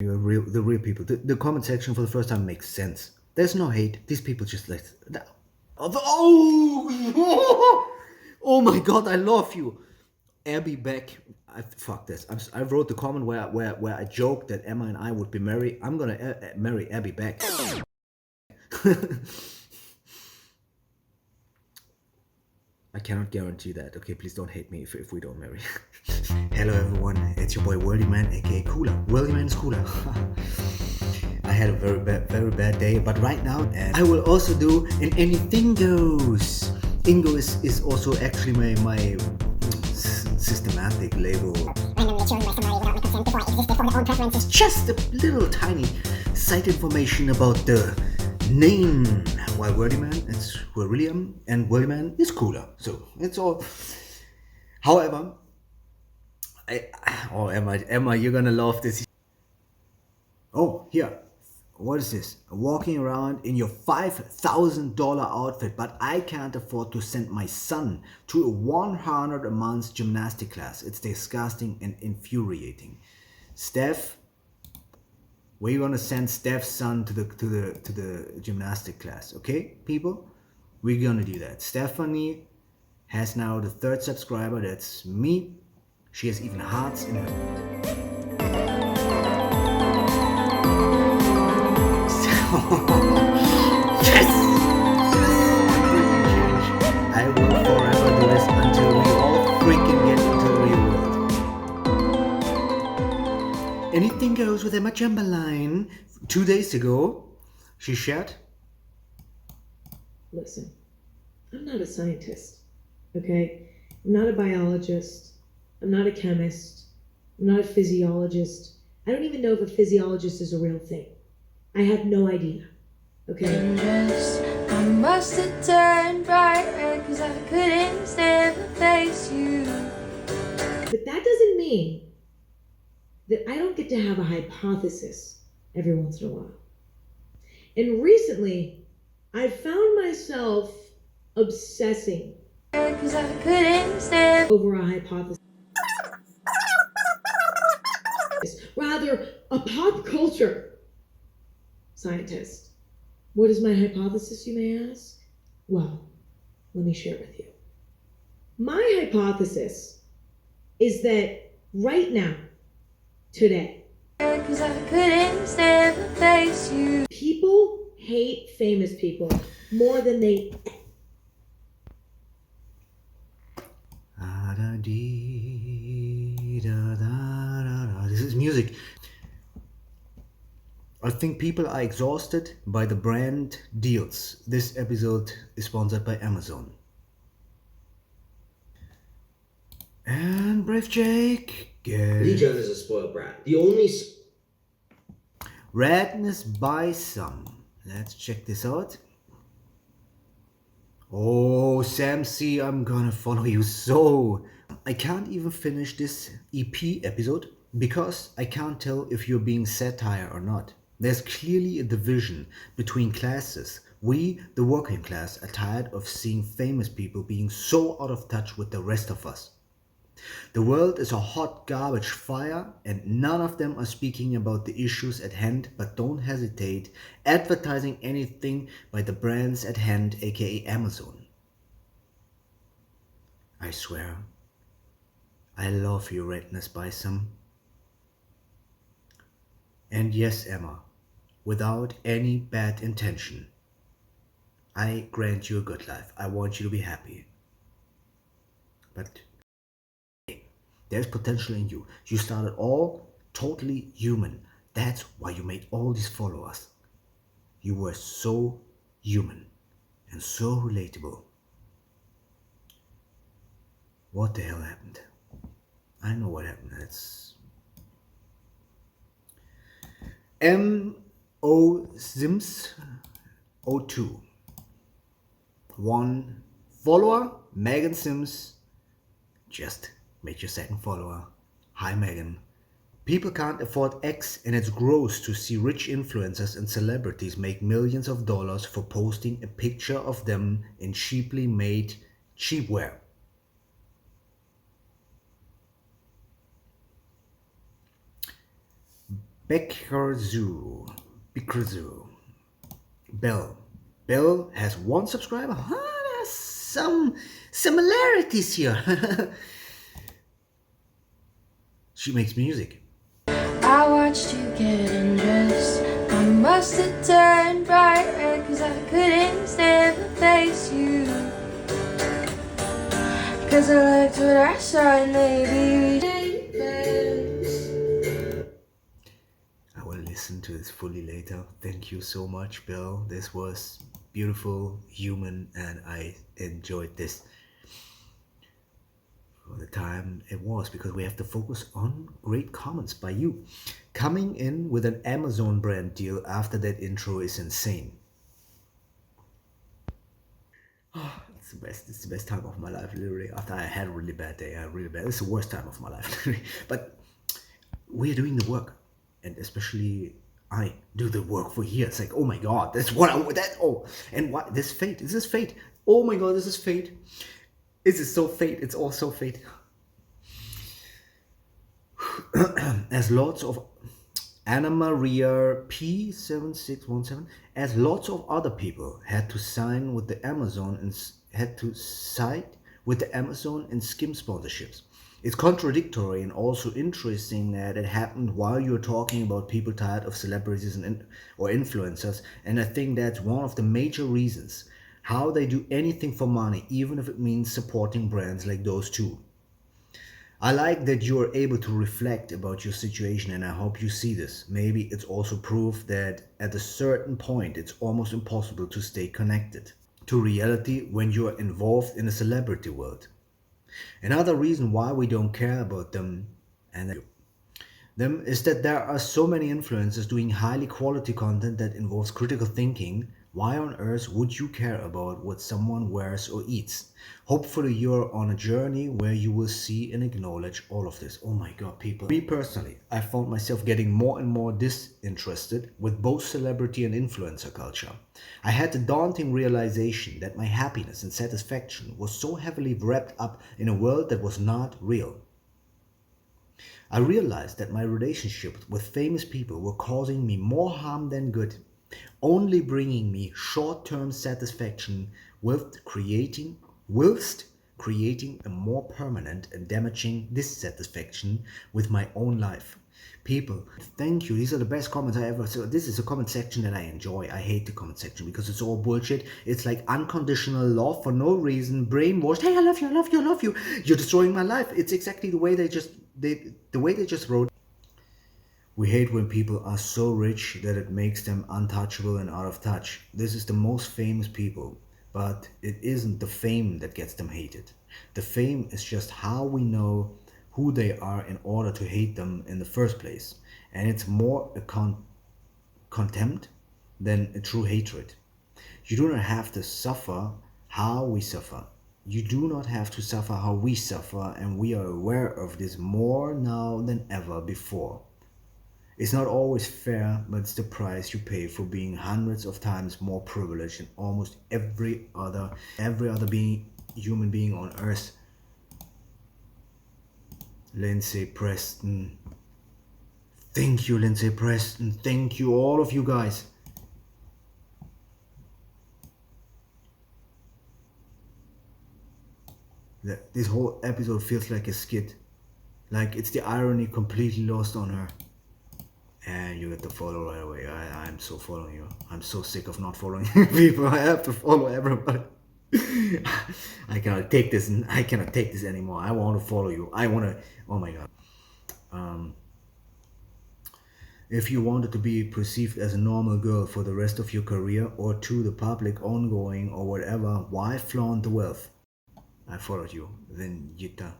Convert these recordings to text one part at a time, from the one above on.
The real people. The comment section for the first time makes sense. There's no hate. These people just let. Oh, oh my God! I love you, Abby Beck. Fuck this. I wrote the comment where I joked that Emma and I would be married. I'm gonna marry Abby Beck. I cannot guarantee that. Okay, please don't hate me if we don't marry. Hello everyone, it's your boy Worldyman, aka Cooler. Worldyman is cooler. I had a very bad day, but right now I will also do an AnythINGOs. Ingo is also actually my systematic label. Randomly chewing my summary without my consent before I existed for my own preferences. Just a little tiny side information about the name. While Worldyman, it's William, and Worldyman is cooler. So it's all. However, Emma, you're gonna love this. Oh, here. What is this? Walking around in your $5,000 outfit, but I can't afford to send my son to a 100 a month gymnastic class. It's disgusting and infuriating. Steph, we're gonna send Steph's son to the gymnastic class, okay, people? We're gonna do that. Stephanie has now the 3rd subscriber. That's me. She has even hearts in her. Yes! I will forever do this until we all freaking get into the real world. Anything goes with Emma Chamberlain. 2 days ago, she shared. Listen, I'm not a scientist, okay? I'm not a biologist. I'm not a chemist. I'm not a physiologist. I don't even know if a physiologist is a real thing. I have no idea, okay? I must have turned bright red because I couldn't stand to face you. But that doesn't mean that I don't get to have a hypothesis every once in a while. And recently, I found myself obsessing Because I couldn't stand over a hypothesis. Rather, a pop culture scientist. What is my hypothesis, you may ask? Well, let me share with you. My hypothesis is that right now, today, because I couldn't stand to face you. people hate famous people more than they. This is music. I think people are exhausted by the brand deals. This episode is sponsored by Amazon. And Brave Jake. Legion is a spoiled brat. The only Redness by some. Let's check this out. Oh, Sam C, I'm gonna follow you so. I can't even finish this EP episode because I can't tell if you're being satire or not. There's clearly a division between classes. We, the working class, are tired of seeing famous people being so out of touch with the rest of us. The world is a hot garbage fire, and none of them are speaking about the issues at hand, but don't hesitate advertising anything by the brands at hand, aka Amazon. I swear, I love you, Redness by some. And yes, Emma, without any bad intention, I grant you a good life. I want you to be happy. But there's potential in you. You started all totally human. That's why you made all these followers. You were so human and so relatable. What the hell happened? I know what happened. It's M.O. Sims 02. 1 follower, Megan Sims. Just made your 2nd follower. Hi Megan. People can't afford X, and it's gross to see rich influencers and celebrities make millions of dollars for posting a picture of them in cheaply made cheapwear. Beckerzu. Belle. Belle has 1 subscriber. There's some similarities here. She makes music. I watched you get undressed. I must have turned bright red, cause I couldn't stand to face you. Cause I liked what I saw and maybe we I will listen to this fully later. Thank you so much, Belle. This was beautiful, human, and I enjoyed this for the time it was, because we have to focus on great comments by you. Coming in with an Amazon brand deal after that intro is insane. Oh, it's the best. It's the best time of my life, literally. After I had a really bad day, it's the worst time of my life, literally. But we're doing the work, and especially I do the work for years. It's like, oh my god, that's what I want. And what? This fate. This is fate. Oh my god, this is fate. This is so fate. It's all so fate. As lots of Anamaria P7617, as lots of other people had to sign with the Amazon and skim sponsorships. It's contradictory and also interesting that it happened while you're talking about people tired of celebrities or influencers, and I think that's one of the major reasons how they do anything for money, even if it means supporting brands like those two. I like that you are able to reflect about your situation, and I hope you see this. Maybe it's also proof that at a certain point it's almost impossible to stay connected to reality when you are involved in a celebrity world. Another reason why we don't care about them is that there are so many influencers doing highly quality content that involves critical thinking. Why on earth would you care about what someone wears or eats? Hopefully you're on a journey where you will see and acknowledge all of this. Oh my god, people. Me personally, I found myself getting more and more disinterested with both celebrity and influencer culture. I had the daunting realization that my happiness and satisfaction was so heavily wrapped up in a world that was not real. I realized that my relationships with famous people were causing me more harm than good, only bringing me short-term satisfaction whilst creating a more permanent and damaging dissatisfaction with my own life. People, thank you. These are the best comments I ever saw. This is a comment section that I enjoy. I hate the comment section because it's all bullshit. It's like unconditional love for no reason, brainwashed. Hey, I love you, I love you, I love you. You're destroying my life. It's exactly the way they just wrote. We hate when people are so rich that it makes them untouchable and out of touch. This is the most famous people, but it isn't the fame that gets them hated. The fame is just how we know who they are in order to hate them in the first place. And it's more a contempt than a true hatred. You do not have to suffer how we suffer. You do not have to suffer how we suffer, and we are aware of this more now than ever before. It's not always fair, but it's the price you pay for being hundreds of times more privileged than almost every other human being on earth. Lindsey Preston. Thank you, Lindsey Preston. Thank you, all of you guys. This whole episode feels like a skit. Like it's the irony completely lost on her. And you get to follow right away. I'm so following you. I'm so sick of not following people. I have to follow everybody. I cannot take this. I cannot take this anymore. I want to follow you. I want to. Oh my god. If you wanted to be perceived as a normal girl for the rest of your career, or to the public ongoing or whatever, why flaunt the wealth? I followed you. Then Yita.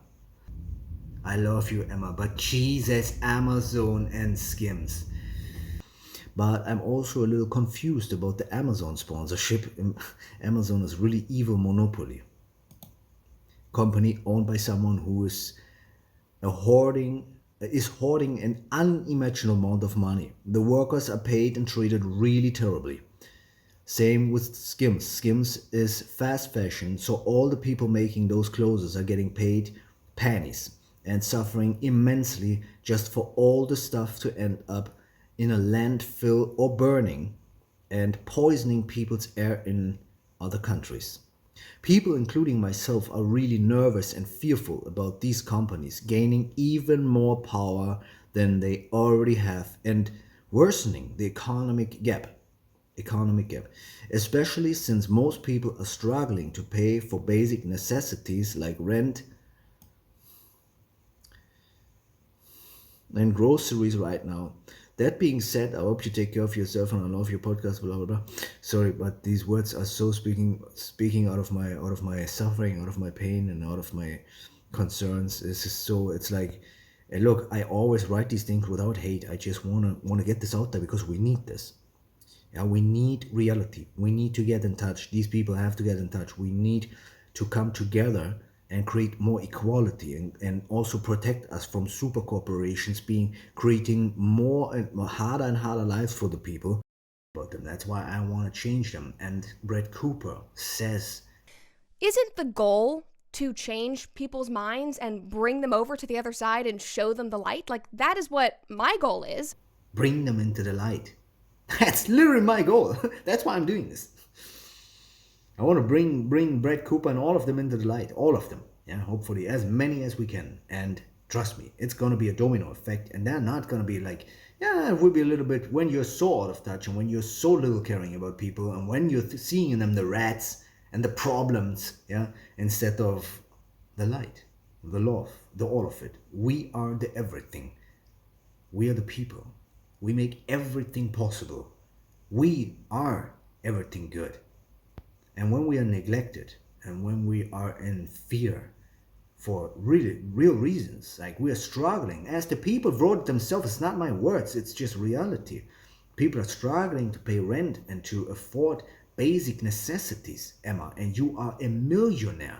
I love you, Emma, but Jesus, Amazon and Skims. But I'm also a little confused about the Amazon sponsorship. Amazon is really evil monopoly. Company owned by someone who is hoarding an unimaginable amount of money. The workers are paid and treated really terribly. Same with Skims. Skims is fast fashion, so all the people making those clothes are getting paid pennies and suffering immensely just for all the stuff to end up in a landfill or burning and poisoning people's air in other countries. People, including myself, are really nervous and fearful about these companies gaining even more power than they already have and worsening the economic gap, especially since most people are struggling to pay for basic necessities like rent and groceries right now. That being said, I hope you take care of yourself and I love your podcast, blah blah blah. Sorry, but these words are so speaking out of my suffering, out of my pain, and out of my concerns. This is so. It's like, look, I always write these things without hate. I just wanna get this out there because we need this. Yeah, we need reality. We need to get in touch. These people have to get in touch. We need to come together and create more equality and also protect us from super corporations creating more and harder lives for the people. But that's why I want to change them. And Brett Cooper says, Isn't the goal to change people's minds and bring them over to the other side and show them the light? Like, that is what my goal is. Bring them into the light. That's literally my goal. That's why I'm doing this. I want to bring Brett Cooper and all of them into the light. All of them. Yeah, hopefully as many as we can. And trust me, it's going to be a domino effect. And they're not going to be like, yeah, it will be a little bit when you're so out of touch and when you're so little caring about people and when you're seeing in them the rats and the problems, yeah, instead of the light, the love, the all of it. We are the everything. We are the people. We make everything possible. We are everything good. And when we are neglected and when we are in fear for really real reasons, like we are struggling, as the people wrote it themselves, it's not my words, it's just reality. People are struggling to pay rent and to afford basic necessities, Emma, and you are a millionaire.